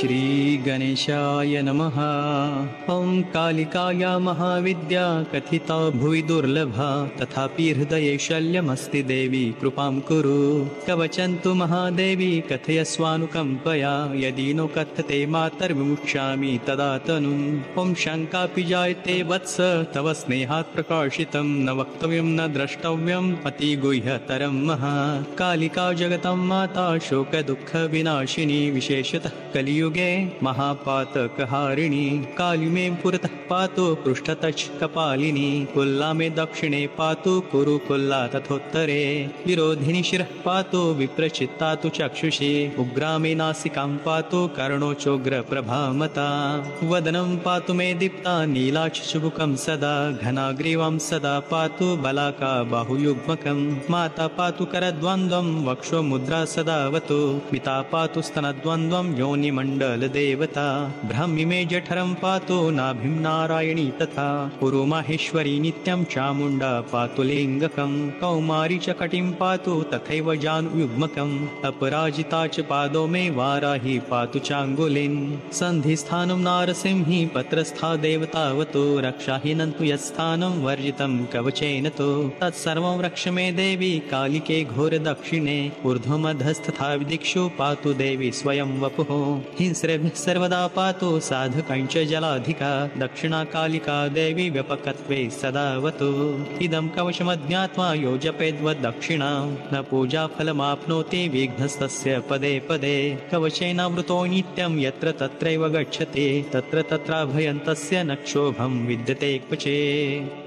श्री गणेशाय नमः। ॐ कालिकाया महाविद्या कथिता भुवि दुर्लभा, तथापि हृदये शल्यमस्ति देवी कृपां कुरु। कवचन्तु महादेवी कथयस्वानुकम्पया, यदि नो कथ्यते मातर्विमुक्ष्यामि तदा तनुम्। ॐ शङ्कापि जायते वत्स तव स्नेहात् प्रकाशितं, न वक्तव्यं न द्रष्टव्यम् अतिगुह्यतरं महा। कालिका जगतं माता शोकदुःखविनाशिनी, विशेषतः कलियुगे महापातकहारिणी। काली मे पुरतः पातु पृष्ठतश्च कपालिनी, कुल्ला मे दक्षिणे पातु कुरुकुल्ला तथोत्तरे। विरोधिनी शिरः पातु विप्रचित्ता तु चक्षुषी, उग्रा मे नासिकां पातु कर्णोचोग्रप्रभामता। वदनं पातु मे दीप्ता नीलाक्षिशुभुकं सदा, घनाग्रीवां सदा पातु बलाका बाहुयुग्मकं। माता पातु करद्वन्द्वं वक्षोमुद्रा सदावतु, पिता पातु स्तनद्वन्द्वं योनिमण्डलदेवता। ब्राह्मी मे जठरं पातु नाभिं नारायणी तथा, पुरुमाहेश्वरी नित्यं चामुण्डा पातु लिङ्गकं। कौमारी च कटिं पातु तथैव जानुयुग्मकम्, अपराजिता च पादो मे वाराही पातु चाङ्गुलिं। सन्धिस्थानं नारसिंही पत्रस्था देवतावतु, रक्षाहीनं तु यत्स्थानं वर्जितं कवचेन तु, तत्सर्वं रक्ष मे देवी कालिके घोरदक्षिणे। ऊर्ध्वमधस्तथा दिक्षु पातु देवी स्वयं वपुः, हिंस्रेभ्यः सर्वदा पातु साधकञ्च जलाधिका। दक्षिणा कालिका देवी व्यापकत्वे सदावतु, इदं कवचमज्ञात्वा यो जपेद्वद्दक्षिणां, न पूजाफलमाप्नोति विघ्नस्तस्य पदे पदे। कवचेनावृतो नित्यं यत्र तत्रैव गच्छति, तत्र तत्राभयं तस्य न क्षोभं विद्यते क्वचे।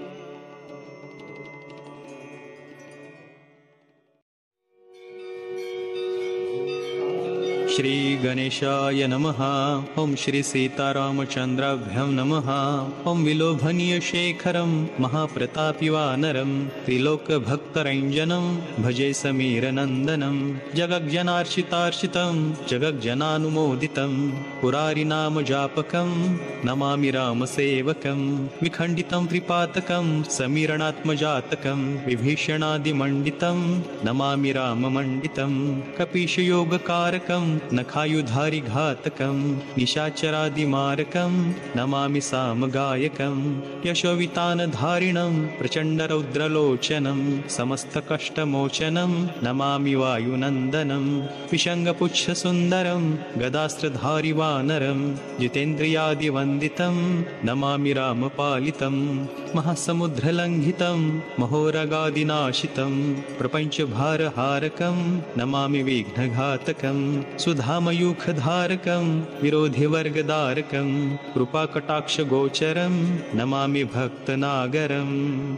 श्री गणेशाय नमः। ॐ श्री सीतारामचन्द्राभ्यां नमः। ॐ विलोभनीयशेखरं महाप्रतापि वानरं, त्रिलोकभक्तरञ्जनं भजे समीरनन्दनं। जगज्जनार्चितार्चितं जगज्जनानुमोदितं, पुरारिनामजापकं नमामि रामसेवकं। विखण्डितं त्रिपातकं समीरणात्मजातकं, विभीषणादिमण्डितं नमामि राममण्डितं। कपीशयोगकारकं नखायुधारि घातकं, निशाचरादिमारकं नमामि सामगायकं। यशोवितानधारिणं प्रचण्डरौद्रलोचनं, समस्तकष्टमोचनं नमामि वायुनन्दनं। विशङ्गपुच्छसुन्दरं गदास्त्रधारि वानरं, जितेन्द्रियादिवन्दितं नमामि रामपालितं। महासमुद्रलङ्घितं महोरगादिनाशितं, प्रपञ्चभारहारकं नमामि विघ्नघातकं। सुधामयूखधारकं विरोधिवर्गदारकं, कृपाकटाक्षगोचरं नमामि भक्तनागरम्।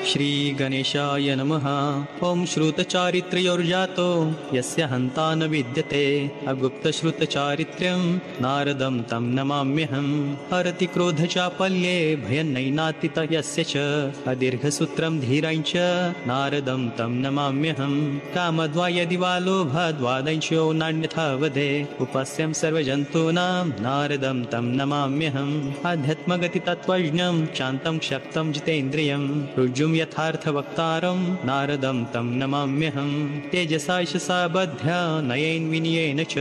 श्री गणेशाय नमः। ॐ श्रुतचारित्र्योर्जातो यस्य हन्ता न विद्यते, अगुप्तश्रुतचारित्र्यं नारदं तं नमाम्यहम्। हरति क्रोधचापल्ये भयन्नैनातित यस्य च, अदीर्घसूत्रं धीरं च नारदं तं नमाम्यहम्। कामद्वा यदि वा लोभद्वादंशो नान्यथा वदे, उपस्यं सर्वजन्तूनां नारदं तं नमाम्यहम्। आध्यात्मगतितत्त्वज्ञं शान्तं शक्तं जितेन्द्रियं, ऋजुं यथार्थवक्तारं नारदं तं नमाम्यहम्। तेजसा यशसा बध्या नयेन विनयेन च,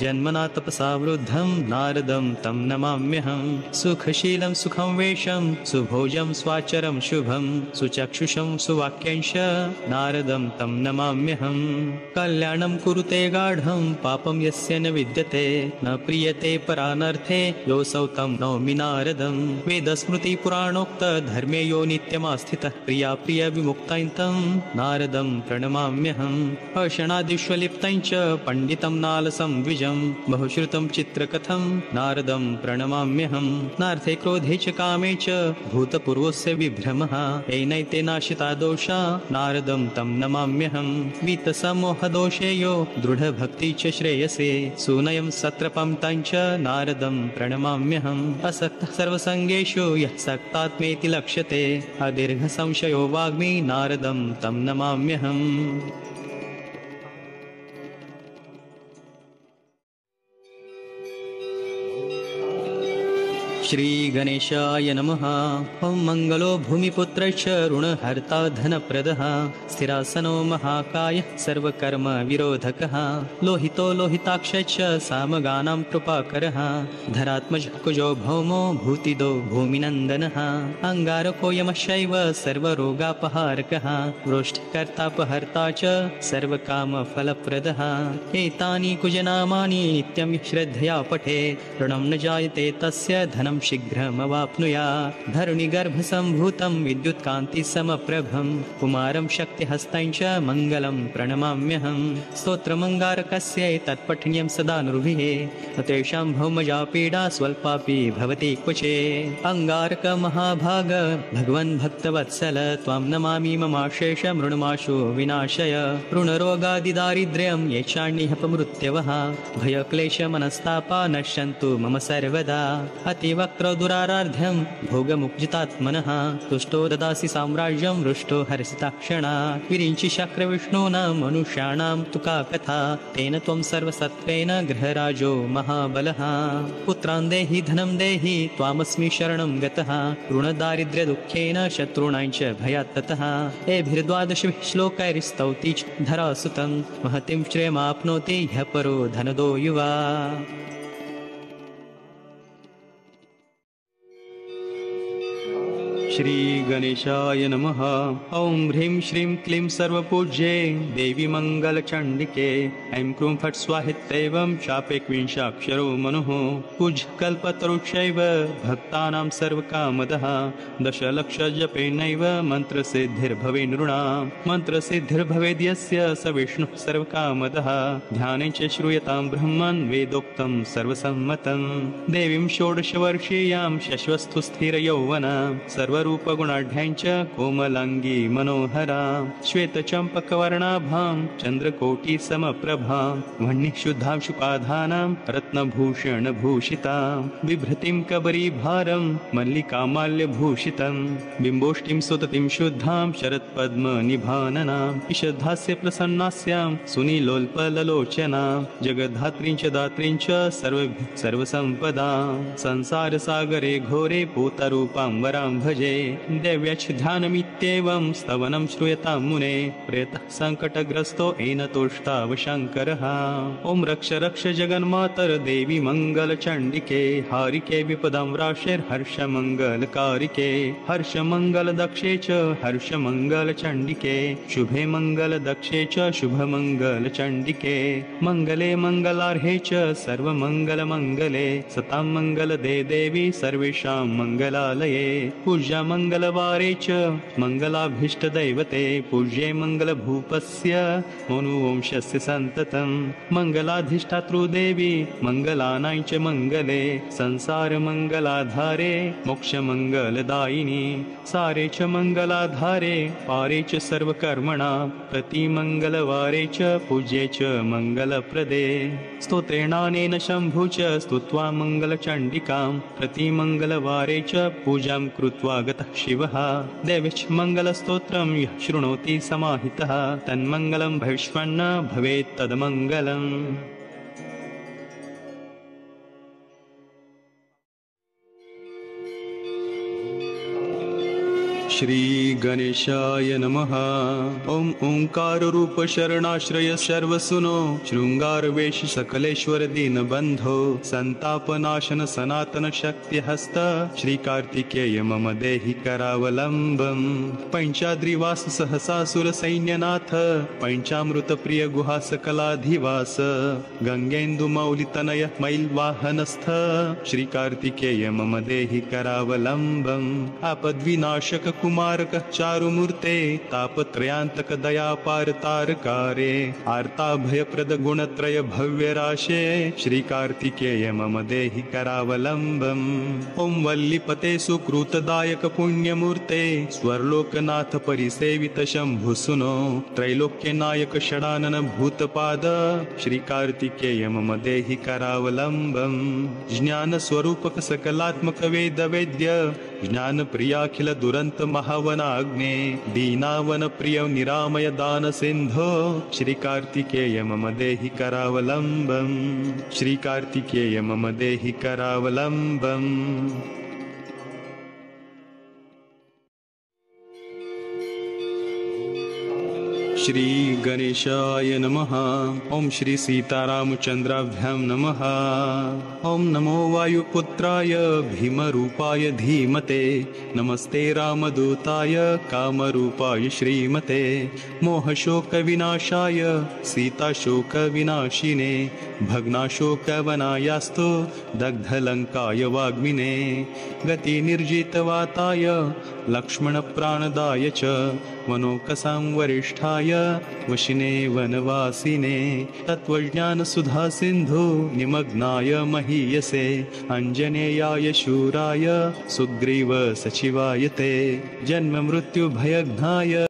जन्मना तपसा वृद्धं नारदं तं नमाम्यहम्। सुखशीलं सुखं वेशं सुभोजं स्वाचरं शुभं, सुचक्षुषं सुवाक्यंश नारदं तं नमाम्यहम्। कल्याणं कुरुते गाढं पापं यस्य न विद्यते, न प्रीयते परानर्थे योऽसौ तं नौमि नारदं। वेदस्मृतिपुराणोक्त धर्मे यो नित्यमास्थितः, प्रिया प्रिय विमुक्तं नारदं प्रणमाम्यहम्। अशनादिष्वलिप्तं च पंडितं नालसं द्विजं, बहुश्रुतं चित्रकथं नारदं प्रणमाम्यहम्। नार्थे क्रोधे च कामे च भूतपूर्वस्य विभ्रमः, एनैते नाशिता दोषा नारदं तं नमाम्यहम्। वीतसमोहदोषे यो दृढभक्ति च श्रेयसे, सुनयं सत्रपं तं च नारदं प्रणमाम्यहम्। असक्तः सर्वसङ्गेषु यः सक्तात्मेति लक्ष्यते, अदीर्घ संशयो वाग्मी नारदं तं नमाम्यहम्। श्री गणेशाय नमः। ॐ मङ्गलो भूमिपुत्रश्च ऋणहर्ता धनप्रदः स्थिरासनो महाकाय सर्वकर्म विरोधकः लोहितो लोहिताक्षश्च सामगानां कृपाकरः धरात्मज कुजो भौमो भूतिदो भूमिनन्दनः अङ्गारको यमश्चैव सर्वरोगापहारकः वृष्टिकर्तापहर्ता च सर्वकामफलप्रदः एतानि कुजनामानि नित्यं श्रद्धया पठेत् ऋणं न जायते तस्य धनं शीघ्रमवाप्नुयात् धरणिगर्भसम्भूतं विद्युत्कान्तिसमप्रभं कुमारं शक्तिहस्तं च मङ्गलं प्रणमाम्यहं स्तोत्रमङ्गारकस्य तत्पठनीयं सदा नृभिः तेषां भौमजा पीडा स्वल्पापि भवति क्वचे अङ्गारक महाभाग भगवन् भक्तवत्सल त्वां नमामि ममाशेषं ऋणमाशु विनाशय ऋणरोगादिदारिद्र्यं ये चाण्यपमृत्यवः भयक्लेशमनस्तापा नश्यन्तु मम सर्वदा अतिवक्त्रदुराराध्यं भोगमुपजितात्मनः तुष्टो ददासि साम्राज्यं रुष्टो हर्षिताक्षणा विरिञ्चि शक्रविष्णूनां मनुष्याणां तु का कथा तेन त्वं सर्वसत्त्वेन गृहराजो महाबलः पुत्रान् देहि धनं देहि त्वामस्मि शरणं गतः ऋणदारिद्र्यदुःखेन शत्रूणां च भयात् ततः एभिर्द्वादशभिः श्लोकैर्स्तौति च धरासुतं महतीं श्रेयमाप्नोति ह्यः परो धनदो युवा। श्री गणेशाय नमः। ॐ ह्रीं श्रीं क्लीं सर्वपूज्ये देवी मङ्गलचण्डिके ऐं क्रूं फट् स्वाहेत्येवं शापेक्विंशाक्षरो मनुः कुजकल्पतरुश्चैव भक्तानां सर्वकामदः दशलक्षजपेनैव मन्त्रसिद्धिर्भवे नृणां मन्त्रसिद्धिर्भवेद्यस्य स विष्णुः सर्वकामदः ध्याने च श्रूयतां ब्रह्मन् वेदोक्तं सर्वसम्मतं देवीं षोडशवर्षीयां शश्वस्थु स्थिरयौवना रूपगुणाढ्याञ्च कोमलाङ्गी मनोहरा श्वेतचम्पकवर्णाभां चन्द्रकोटिसमप्रभां वह्निशुद्धां शुकाधानां रत्नभूषणभूषितां बिभ्रतिं कबरीभारं मल्लिकामाल्यभूषितं बिम्बोष्टिं सुततिं शुद्धां शरत्पद्मनिभाननां ईषद्धास्य प्रसन्नास्यां सुनीलोल्पललोचनां जगद्धात्रीं च दात्रीं च सर्वसम्पदां संसारसागरे घोरे पूतरूपां वरां भजे देव्यच्छ ध्यानमित्येवं स्तवनं श्रूयतां मुने प्रेतः सङ्कटग्रस्तो येन तुष्टाव शङ्करः ॐ रक्ष रक्ष जगन्मातर देवी मङ्गलचण्डिके हारिके विपदां राशेर्हर्षमङ्गलकारिके हर्षमङ्गलदक्षे च हर्षमङ्गलचण्डिके शुभे मङ्गलदक्षे च शुभमङ्गलचण्डिके मङ्गले मङ्गलार्हे च सर्वमङ्गलमङ्गले सतां मङ्गलदे देवी सर्वेषां मङ्गलालये पूज्या मङ्गलवारे च मङ्गलाभीष्टदैवते पूज्ये मङ्गलभूपस्य मनुवंशस्य सन्ततं मङ्गलाधिष्ठातृदेवी मङ्गलानां च मङ्गले संसारमङ्गलाधारे मोक्षमङ्गलदायिनी सारे च मङ्गलाधारे पारे च सर्वकर्मणां प्रतिमङ्गलवारे च पूज्ये च मङ्गलप्रदे स्तोत्रेणानेन शम्भु च स्तुत्वा मङ्गलचण्डिकां प्रतिमङ्गलवारे च पूजां कृत्वा गतः शिवः देव्यश्च मङ्गलस्तोत्रं यः शृणोति समाहितः तन्मङ्गलं भविष्यन्न भवेत् तन्मङ्गलम्। श्री गणेशाय नमः। ॐ ओंकाररूप शरणाश्रय सर्वसुनो शृंगारवेश सकलेश्वर दीनबन्धो संतापनाशन सनातन शक्तिहस्त श्री कार्तिकेय मम देहि करावलम्बम् पंचाद्रिवास सहसासुर सैन्यनाथ पंचामृत प्रिय गुहा सकलाधिवास गंगेन्दुमौलितनय मैल्वाहनस्थ श्री कार्तिकेय मम देहि करावलम्बम् आपद्विनाशक कुमारक चारुमूर्ते तापत्रयान्तक दयापार तारकारे आर्ताभयप्रद गुणत्रय भव्यराशे श्री कार्तिकेय मम देहि करावलम्बम् ॐ वल्लीपते सुकृतदायक पुण्यमूर्ते स्वर्लोकनाथ परिसेवित शम्भुसुनो त्रैलोक्यनायक षडानन भूतपाद श्री कार्तिकेय मम देहि करावलम्बम् ज्ञानस्वरूपक सकलात्मक वेद वेद्य ज्ञान प्रियाखिल दुरंत महावनाग्ने दीनावन प्रिय निरामय दान सिंधो श्री कार्तिकेय मम देहि करावलम्बम् श्री कार्तिकेय मम देहि करावलम्बम्। श्री गणेशाय नमः। ओम श्री सीतारामचंद्राभ्यां नमः। ओम नमो वायुपुत्राय भीमरूपाय धीमते। नमस्ते रामदूताय कामरूपाय श्रीमते। मोहशोकविनाशाय सीताशोकविनाशिने। भग्नाशोकवनायास्तु दग्धलङ्काय वाग्मिने। गतिनिर्जितवाताय लक्ष्मणप्राणदाय च। मनोकसां वरिष्ठाय वशिने वनवासिने। तत्त्वज्ञानसुधा सिन्धु निमग्नाय महीयसे। अञ्जनेयाय शूराय सुग्रीव सचिवाय ते। जन्म मृत्यु भयघ्नाय